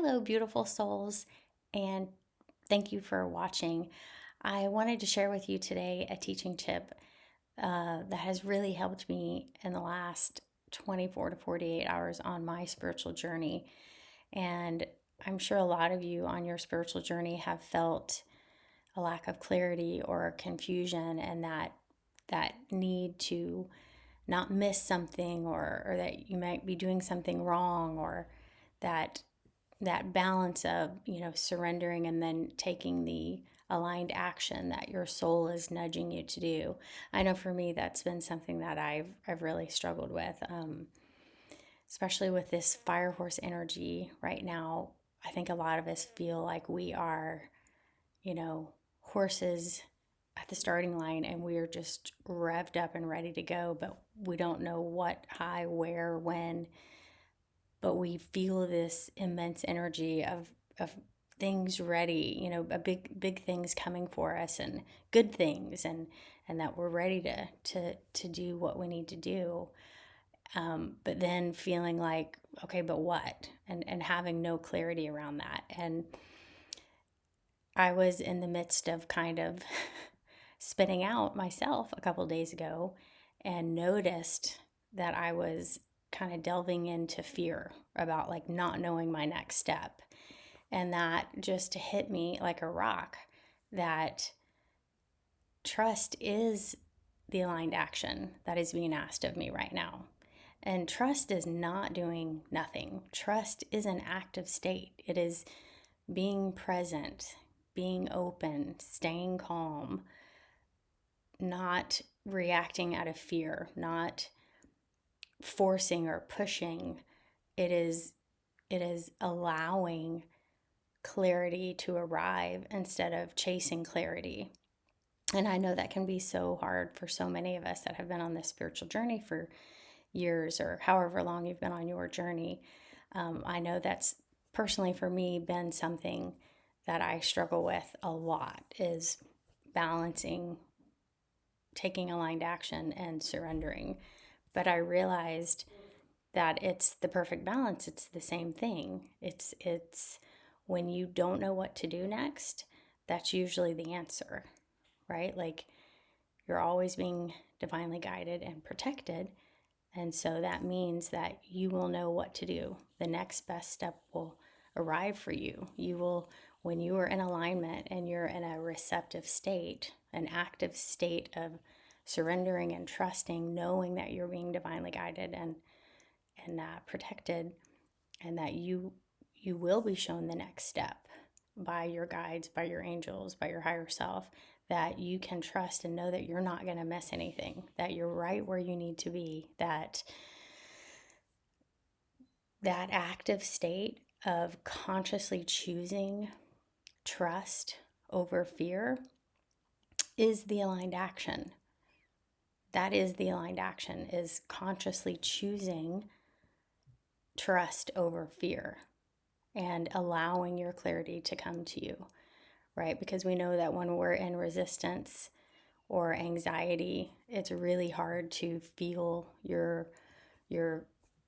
Hello, beautiful souls, and thank you for watching. I wanted to share with you today a teaching tip that has really helped me in the last 24 to 48 hours on my spiritual journey. And I'm sure a lot of you on your spiritual journey have felt a lack of clarity or confusion, and that need to not miss something, or that you might be doing something wrong, or that balance of surrendering and then taking the aligned action that your soul is nudging you to do. I know for me that's been something that I've really struggled with, especially with this fire horse energy right now. I think a lot of us feel like we are, horses at the starting line, and we're just revved up and ready to go, but we don't know what, how, where, when. But we feel this immense energy of things ready, a big things coming for us, and good things, and that we're ready to do what we need to do. But then feeling like, okay, but what? And having no clarity around that. And I was in the midst of kind of spinning out myself a couple days ago, and noticed that I was kind of delving into fear about like not knowing my next step. And that just hit me like a rock, that trust is the aligned action that is being asked of me right now. And trust is not doing nothing. Trust is an active state. It is being present, being open, staying calm, not reacting out of fear, not forcing or pushing. It is allowing clarity to arrive instead of chasing clarity. And I know that can be so hard for so many of us that have been on this spiritual journey for years, or however long you've been on your journey. I know that's personally for me been something that I struggle with a lot, is balancing taking aligned action and surrendering. But I realized that it's the perfect balance. It's the same thing. It's when you don't know what to do next, that's usually the answer, right? Like, you're always being divinely guided and protected. And so that means that you will know what to do. The next best step will arrive for you. You will, when you are in alignment and you're in a receptive state, an active state of surrendering and trusting, knowing that you're being divinely guided and protected, and that you will be shown the next step by your guides, by your angels, by your higher self, that you can trust and know that you're not going to miss anything, that you're right where you need to be, that active state of consciously choosing trust over fear is the aligned action. That is the aligned action, is consciously choosing trust over fear and allowing your clarity to come to you, right? Because we know that when we're in resistance or anxiety, it's really hard to feel your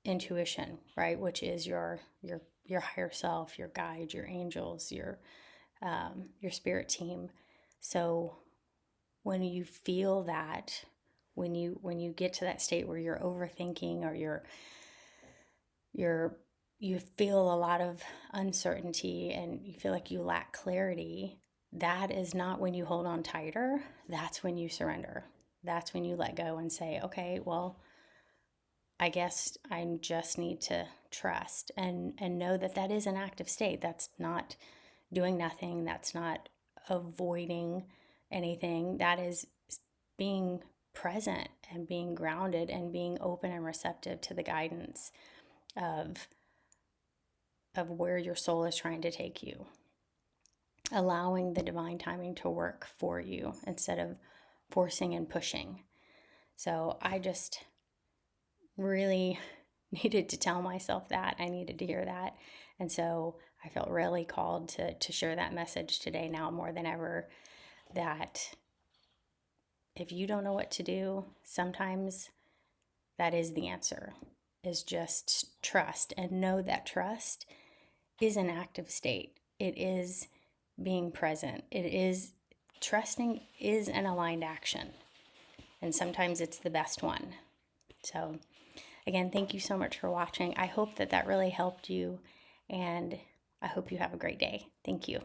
intuition, right? Which is your higher self, your guide, your angels, your spirit team. So when you feel that, when you get to that state where you're overthinking, or you feel a lot of uncertainty and you feel like you lack clarity, that is not when you hold on tighter. That's when you surrender. That's when you let go and say, okay, well, I guess I just need to trust and know that that is an active state. That's not doing nothing. That's not avoiding anything. That is being present and being grounded and being open and receptive to the guidance of where your soul is trying to take you. Allowing the divine timing to work for you instead of forcing and pushing. So I just really needed to tell myself that. I needed to hear that. And so I felt really called to share that message today, now more than ever, that if you don't know what to do, sometimes that is the answer, is just trust, and know that trust is an active state. It is being present. It is trusting is an aligned action. And sometimes it's the best one. So again, thank you so much for watching. I hope that really helped you, and I hope you have a great day. Thank you.